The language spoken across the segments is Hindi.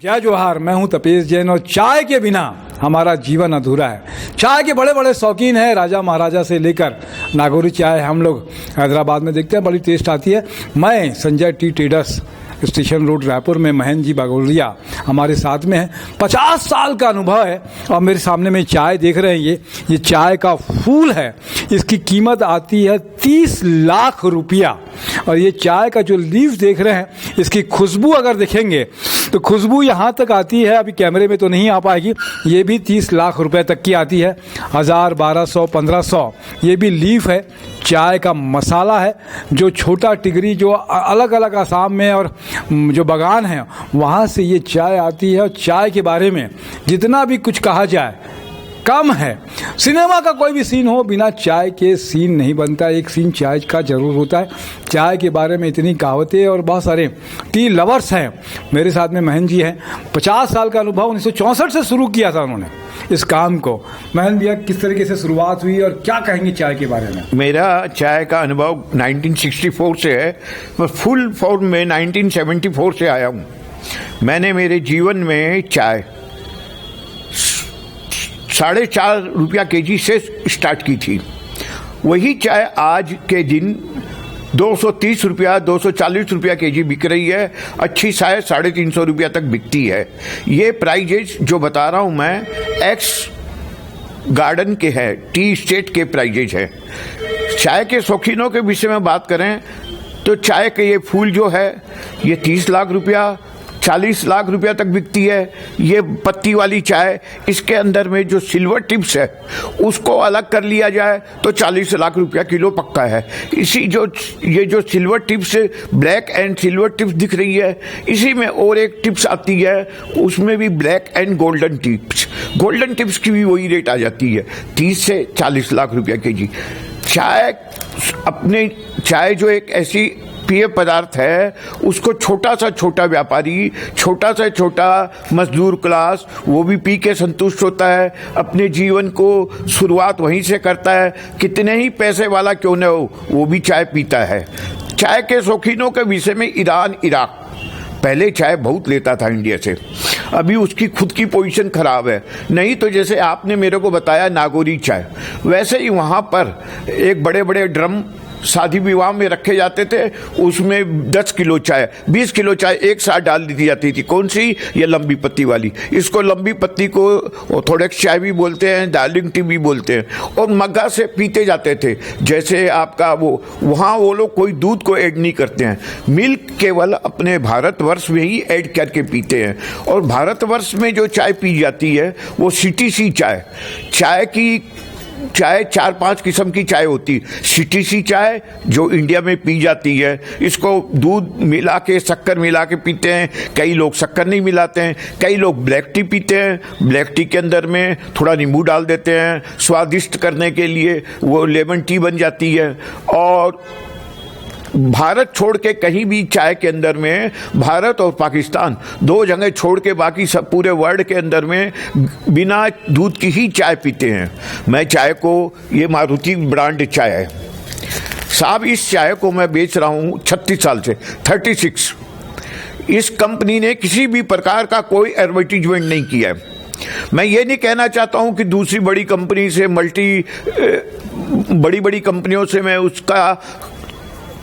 जय जोहार। मैं हूं तपेश जैन और चाय के बिना हमारा जीवन अधूरा है। चाय के बड़े बड़े शौकीन हैं, राजा महाराजा से लेकर नागौरी चाय हम लोग हैदराबाद में देखते हैं, बड़ी टेस्ट आती है। मैं Sanjay T traders station road Raipur में महेंद्र जी बागोलिया हमारे साथ में है। 50 साल का अनुभव है और मेरे सामने में चाय देख रहे हैं, ये चाय का फूल है। इसकी कीमत आती है 30 लाख रुपया। और ये चाय का जो लीफ देख रहे हैं, इसकी खुशबू अगर देखेंगे तो खुशबू यहाँ तक आती है, अभी कैमरे में तो नहीं आ पाएगी, ये भी 30 लाख रुपए तक की आती है। 1000, 1200, 1500 ये भी लीफ है। चाय का मसाला है, जो छोटा टिगरी जो अलग अलग आसाम में और जो बागान है वहाँ से ये चाय आती है। और चाय के बारे में जितना भी कुछ कहा जाए कम है। सिनेमा का कोई भी सीन हो, बिना चाय के सीन नहीं बनता। एक सीन चाय का जरूर होता है। चाय के बारे में इतनी कहावतें और बहुत सारे टी लवर्स हैं। मेरे साथ में महेंद्र जी हैं, 50 साल का अनुभव, 1964 से शुरू किया था उन्होंने इस काम को। महेंद्र भैया, किस तरीके से शुरुआत हुई और क्या कहेंगे चाय के बारे में? मेरा चाय का अनुभव 1964 से है, मैं फुल फॉर्म में 1974 से आया हूँ। मैंने मेरे जीवन में चाय 4.5 रुपया केजी से स्टार्ट की थी। वही चाय आज के दिन 230 रुपया, 240 रुपया केजी बिक रही है। अच्छी चाय 350 रुपया तक बिकती है। ये प्राइजेज जो बता रहा हूं मैं, एक्स गार्डन के है, टी स्टेट के प्राइजेज है। चाय के शौकीनों के विषय में बात करें तो चाय के ये फूल जो है ये 30 लाख रुपया, 40 लाख रुपया तक बिकती है। ये पत्ती वाली चाय, इसके अंदर में जो सिल्वर टिप्स है उसको अलग कर लिया जाए तो 40 लाख रुपया किलो पक्का है। इसी ये जो silver tips, black and silver tips दिख रही है, इसी में और एक टिप्स आती है, उसमें भी black and golden tips. Golden tips की भी वही रेट आ जाती है, 30 से 40 लाख रुपया केजी। चाय जो एक ऐसी पेय पदार्थ है, उसको छोटा सा छोटा व्यापारी, छोटा सा छोटा मजदूर क्लास, वो भी पी के संतुष्ट होता है। अपने जीवन को शुरुआत वहीं से करता है। कितने ही पैसे वाला क्यों न हो, वो भी चाय पीता है। चाय के शौकीनों के विषय में ईरान, इराक पहले चाय बहुत लेता था इंडिया से, अभी उसकी खुद की पोजीशन खराब है। नहीं तो जैसे आपने मेरे को बताया नागौरी चाय, वैसे ही वहाँ पर एक बड़े बड़े ड्रम शादी विवाह में रखे जाते थे, उसमें 10 किलो चाय, 20 किलो चाय एक साथ डाल दी जाती थी। कौन सी? ये लंबी पत्ती वाली। इसको लंबी पत्ती को थोड़े चाय भी बोलते हैं, डार्लिंग टी भी बोलते हैं। और मग्गा से पीते जाते थे। जैसे आपका वहाँ वो लोग कोई दूध को ऐड नहीं करते हैं, मिल्क केवल अपने भारतवर्ष में ही ऐड करके पीते हैं। और भारतवर्ष में जो चाय पी जाती है वो CTC चाय 4-5 किस्म की चाय होती है। CTC चाय जो इंडिया में पी जाती है, इसको दूध मिला के, शक्कर मिला के पीते हैं। कई लोग शक्कर नहीं मिलाते हैं। कई लोग ब्लैक टी पीते हैं। ब्लैक टी के अंदर में थोड़ा नींबू डाल देते हैं, स्वादिष्ट करने के लिए वो लेमन टी बन जाती है। और भारत छोड़ के कहीं भी चाय के अंदर में, भारत और पाकिस्तान 2 जगह छोड़ के बाकी सब पूरे वर्ल्ड के अंदर में बिना दूध की ही चाय पीते हैं। मैं चाय को, ये मारुति ब्रांड चाय है साहब, इस चाय को मैं बेच रहा हूँ 36 साल से, 36। इस कंपनी ने किसी भी प्रकार का कोई एडवर्टीजमेंट नहीं किया है। मैं ये नहीं कहना चाहता हूं कि दूसरी बड़ी कंपनी से, बड़ी कंपनियों से मैं उसका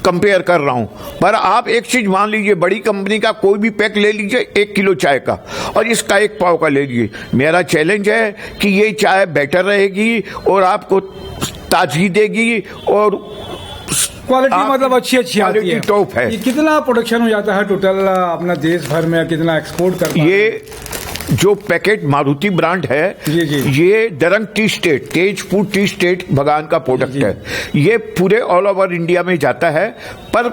कंपेयर कर रहा हूं, पर आप एक चीज मान लीजिए, बड़ी कंपनी का कोई भी पैक ले लीजिए 1 किलो चाय का, और इसका 1 पाव का ले लीजिए। मेरा चैलेंज है कि ये चाय बेटर रहेगी और आपको ताजगी देगी और क्वालिटी मतलब अच्छी आती है, टॉप है। ये कितना प्रोडक्शन हो जाता है टोटल अपना देश भर में, कितना एक्सपोर्ट करता है? ये जो पैकेट मारुति ब्रांड है, ये Darrang tea estate, Tezpur tea estate भगवान का प्रोडक्ट है। ये पूरे ऑल ओवर इंडिया में जाता है, पर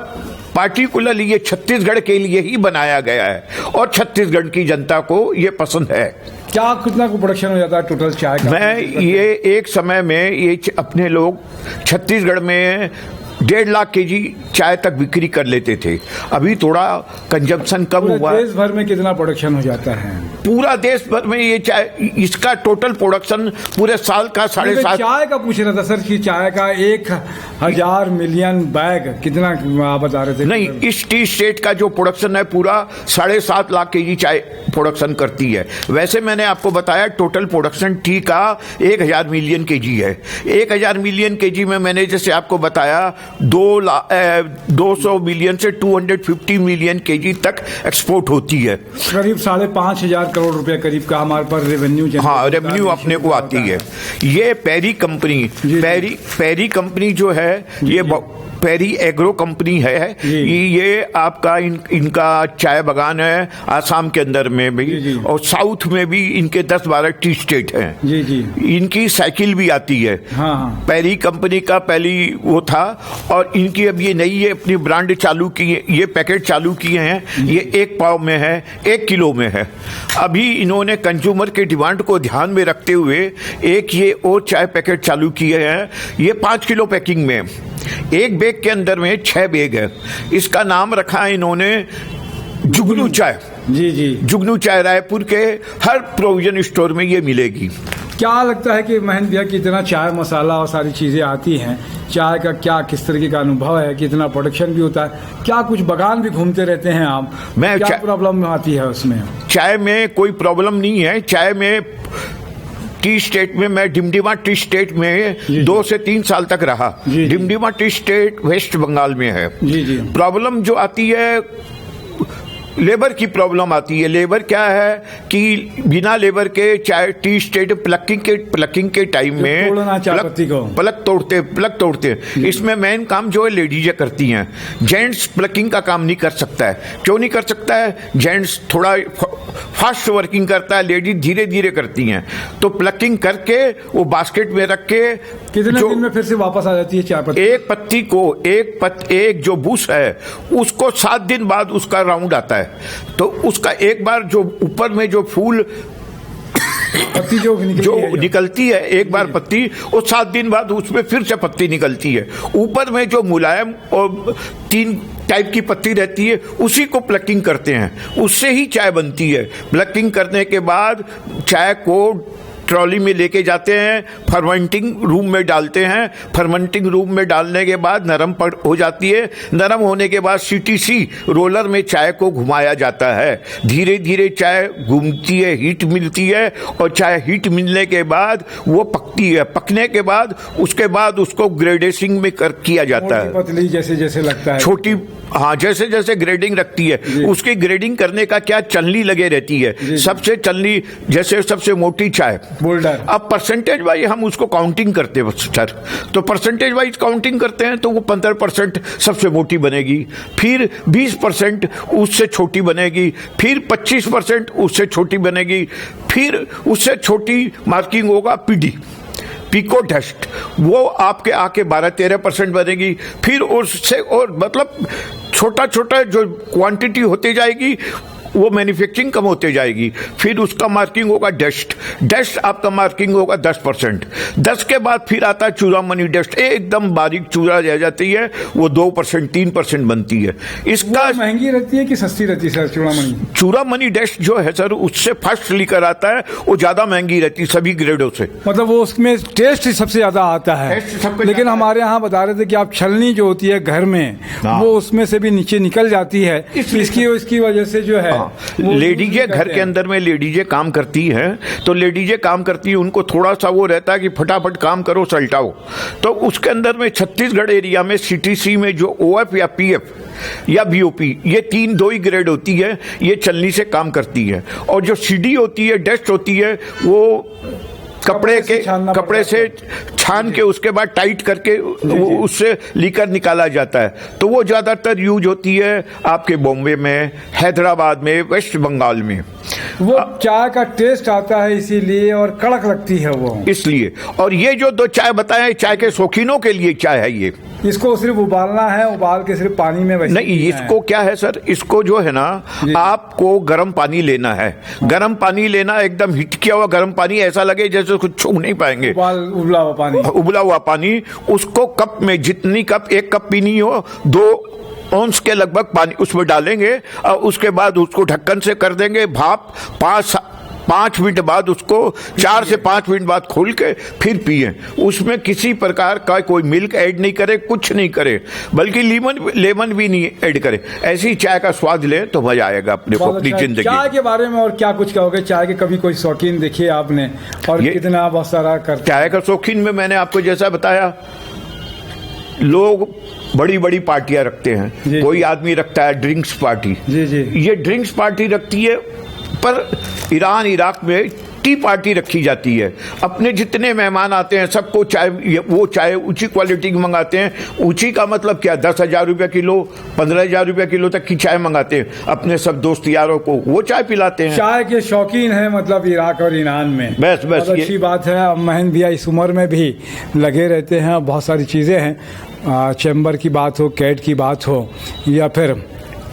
पार्टिकुलरली ये छत्तीसगढ़ के लिए ही बनाया गया है और छत्तीसगढ़ की जनता को ये पसंद है। क्या कितना को प्रोडक्शन हो जाता है टोटल चाय का? मैं ये एक समय में ये अपने लोग छत्तीसगढ़ में 1.5 लाख केजी चाय तक बिक्री कर लेते थे। अभी थोड़ा कंजम्पशन कम हुआ। देश भर में कितना प्रोडक्शन हो जाता है? पूरा देश भर में ये चाय, इसका टोटल प्रोडक्शन पूरे साल का 7.5। चाय का पूछ रहा था सर कि चाय का एक 1000 मिलियन बैग, कितना आप बता रहे थे? नहीं, इस टी स्टेट का जो प्रोडक्शन है पूरा 7.5 लाख केजी चाय प्रोडक्शन करती है। वैसे मैंने आपको बताया टोटल प्रोडक्शन टी का 1000 मिलियन केजी है। 1000 मिलियन केजी में मैंने जैसे आपको बताया 200 मिलियन से 250 मिलियन केजी तक एक्सपोर्ट होती है। करीब 5,500 करोड़ रुपए करीब का हमारे पर रेवेन्यू। हाँ, रेवेन्यू अपने को आती है। ये पेरी कंपनी, पेरी कंपनी जो है ये पेरी एग्रो कंपनी है। ये आपका इनका चाय बागान है आसाम के अंदर में भी, और साउथ में भी इनके 10-12 टी स्टेट हैं। जी जी। इनकी साइकिल भी आती है। हाँ। पेरी कंपनी का पहली वो था, और इनकी अब ये नई है अपनी ब्रांड चालू की है, ये पैकेट चालू किए हैं। ये 1 पाव में है, 1 किलो में है। अभी इन्होंने कंज्यूमर के डिमांड को ध्यान में रखते हुए एक ये और चाय पैकेट चालू किए हैं। ये 5 किलो पैकिंग में, एक बैग के अंदर में 6 बैग है। इसका नाम रखा है इन्होंने जुगनू चाय। जी जी। जुगनू चाय रायपुर के हर प्रोविजन स्टोर में ये मिलेगी। क्या लगता है कि महेंद्र भैया कितना चाय मसाला और सारी चीजें आती हैं, चाय का क्या किस तरीके का अनुभव है, कितना प्रोडक्शन भी होता है, क्या कुछ बागान भी घूमते रहते हैं आप? क्या प्रॉब्लम आती है उसमें? चाय में कोई प्रॉब्लम नहीं है। चाय में टी स्टेट में मैं डिमडिमा टी स्टेट में 2 से 3 साल तक रहा। डिमडिमा टी स्टेट वेस्ट बंगाल में है। प्रॉब्लम जो आती है लेबर की प्रॉब्लम आती है। लेबर क्या है कि बिना लेबर के चाय टी स्टेट प्लकिंग के टाइम में प्लग तोड़ते इसमें मेन काम जो है लेडीजें करती हैं। जेंट्स प्लकिंग का काम नहीं कर सकता है। क्यों नहीं कर सकता है? जेंट्स थोड़ा फास्ट वर्किंग करता है, लेडीज धीरे धीरे करती हैं। तो प्लकिंग करके वो बास्केट में रख के कितने दिन में फिर से वापस आ जाती है चाय पत्ती? एक पत्ती को एक जो बुश है उसको 7 दिन बाद उसका राउंड आता है। तो उसका एक बार जो ऊपर में जो फूल पत्ती जो निकलती है एक बार पत्ती, वो 7 दिन बाद उसमें फिर से पत्ती निकलती है। ऊपर में जो मुलायम और 3 टाइप की पत्ती रहती है उसी को प्लकिंग करते हैं, उससे ही चाय बनती है। प्लकिंग करने के बाद चाय को ट्रॉली में लेके जाते हैं, फर्मेंटिंग रूम में डालते हैं। फर्मेंटिंग रूम में डालने के बाद नरम हो जाती है। नरम होने के बाद सीटीसी रोलर में चाय को घुमाया जाता है। धीरे धीरे चाय घूमती है, हीट मिलती है, और चाय हीट मिलने के बाद वो पकती है। पकने के बाद उसके बाद उसको ग्रेडेसिंग में किया जाता है। पतली जैसे जैसे लगता है छोटी, हाँ, जैसे जैसे ग्रेडिंग रखती है उसकी ग्रेडिंग करने का क्या चलनी लगे रहती है। सबसे चलनी जैसे सबसे मोटी चाय बोल्डर। अब परसेंटेज वाइज हम उसको काउंटिंग करते हैं सर। तो परसेंटेज वाइज काउंटिंग करते हैं तो वो 15% सबसे मोटी बनेगी, फिर 20% उससे छोटी बनेगी, फिर 25% उससे छोटी बनेगी, फिर उससे छोटी मार्किंग होगा पीडी, पिको डस्ट, वो आपके आके 12-13% बनेगी। फिर उससे और मतलब छोटा छोटा जो क्वांटिटी होती जाएगी वो मैन्युफैक्चरिंग कम होते जाएगी। फिर उसका मार्किंग होगा डस्ट आपका मार्किंग होगा 10%। 10 के बाद फिर आता है चूड़ामणि डस्ट, एकदम बारीक चूड़ा रह जाती है, वो 2% 3% बनती है। इसका महंगी रहती है कि सस्ती रहती है सर? चूड़ामणि डस्ट जो है सर उससे फर्स्ट लेकर आता है, वो ज्यादा महंगी रहती है सभी ग्रेडों से। मतलब वो उसमें टेस्ट सबसे ज्यादा आता है। लेकिन हमारे यहाँ बता रहे थे कि आप छलनी जो होती है घर में वो उसमें से भी नीचे निकल जाती है, इसकी वजह से जो है लेडीजें घर के अंदर में लेडीजें काम करती हैं। तो लेडीजें काम करती हैं, उनको थोड़ा सा वो रहता है कि फटाफट काम करो सलटाओ। तो उसके अंदर में छत्तीसगढ़ एरिया में सीटीसी में जो ओएफ या पीएफ या बीओपी, ये 2 ही ग्रेड होती है, ये चलनी से काम करती है। और जो सीडी होती है, डस्ट होती है, वो कपड़े से छान के उसके बाद टाइट करके उससे लीकर निकाला जाता है। तो वो ज्यादातर यूज होती है आपके बॉम्बे में, हैदराबाद में, वेस्ट बंगाल में। वो चाय का टेस्ट आता है इसीलिए, और कड़क लगती है वो इसलिए। और ये जो 2 चाय बताए, चाय के शौकीनों के लिए चाय है ये। इसको सिर्फ उबालना है, उबाल के सिर्फ पानी में वैसे नहीं, इसको क्या है सर, इसको जो है ना आपको गर्म पानी लेना है। गर्म पानी लेना, एकदम हिट किया हुआ गर्म पानी, ऐसा लगे जैसे कुछ छू नहीं पाएंगे। उबला हुआ पानी उसको कप में जितनी कप 1 कप पीनी हो 2 औंस के लगभग पानी उसमें डालेंगे, और उसके बाद उसको ढक्कन से कर देंगे भाप 5 मिनट बाद उसको 4 से 5 मिनट बाद खोल के फिर पिए। उसमें किसी प्रकार का कोई मिल्क ऐड नहीं करे, कुछ नहीं करे, बल्कि लेमन भी नहीं ऐड करे। ऐसी चाय का स्वाद ले तो मजा आएगा अपने को अपनी जिंदगी। चाय के बारे में और क्या कुछ कहोगे? चाय के कभी कोई शौकीन देखिए आपने, और कितना बहुत सारा करते? चाय का शौकीन में मैंने आपको जैसा बताया, लोग बड़ी बड़ी पार्टियां रखते हैं। कोई आदमी रखता है ड्रिंक्स पार्टी, ये ड्रिंक्स पार्टी रखती है, पर ईरान इराक में टी पार्टी रखी जाती है। अपने जितने मेहमान आते हैं सबको चाय, वो चाय ऊंची क्वालिटी की मंगाते हैं। ऊंची का मतलब क्या, 10,000 रुपये किलो, 15,000 रुपये किलो तक की चाय मंगाते हैं। अपने सब दोस्त यारों को वो चाय पिलाते हैं। चाय के शौकीन है मतलब इराक और ईरान में। बस अच्छी बात है। महेंद्र भैया इस उम्र में भी लगे रहते हैं, बहुत सारी चीज़ें हैं, चैम्बर की बात हो, कैट की बात हो, या फिर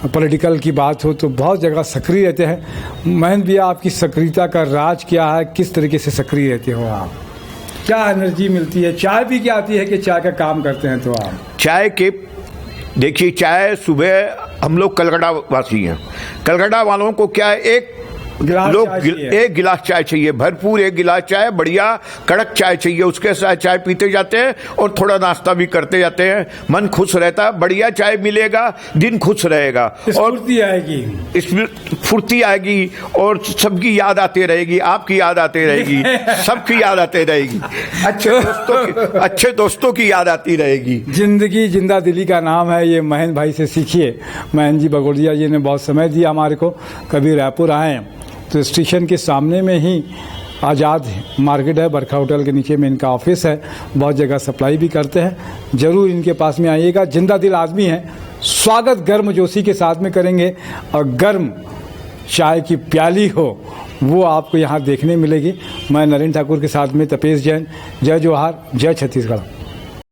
पॉलिटिकल की बात हो, तो बहुत जगह सक्रिय रहते हैं। महेंद्र भैया, आपकी सक्रियता का राज क्या है? किस तरीके से सक्रिय रहते हो आप? क्या एनर्जी मिलती है? चाय भी क्या आती है कि चाय का काम करते हैं तो आप? चाय के देखिए, चाय सुबह हम लोग कलकत्ता वासी हैं। कलकत्ता वालों को क्या है, एक गिलास चाय चाहिए, भरपूर एक गिलास चाय, बढ़िया कड़क चाय चाहिए। उसके साथ चाय पीते जाते हैं और थोड़ा नाश्ता भी करते जाते हैं। मन खुश रहता है, बढ़िया चाय मिलेगा, दिन खुश रहेगा और फुर्ती आएगी, इसमें फुर्ती आएगी और सबकी याद आती रहेगी, आपकी याद आती रहेगी, सबकी याद आती रहेगी, अच्छे दोस्तों की याद आती रहेगी। जिंदगी जिंदा दिली का नाम है ये। महेंद्र भाई से सीखिए। महेंद्र जी बगोड़िया जी ने बहुत समय दिया हमारे को। कभी रायपुर आए तो स्टेशन के सामने में ही आज़ाद मार्केट है, बरखा होटल के नीचे में इनका ऑफिस है। बहुत जगह सप्लाई भी करते हैं। ज़रूर इनके पास में आइएगा। जिंदा दिल आदमी है। स्वागत गर्म जोशी के साथ में करेंगे और गर्म चाय की प्याली हो वो आपको यहाँ देखने मिलेगी। मैं नरेंद्र ठाकुर के साथ में तपेश जैन। जय जोहार, जय छत्तीसगढ़।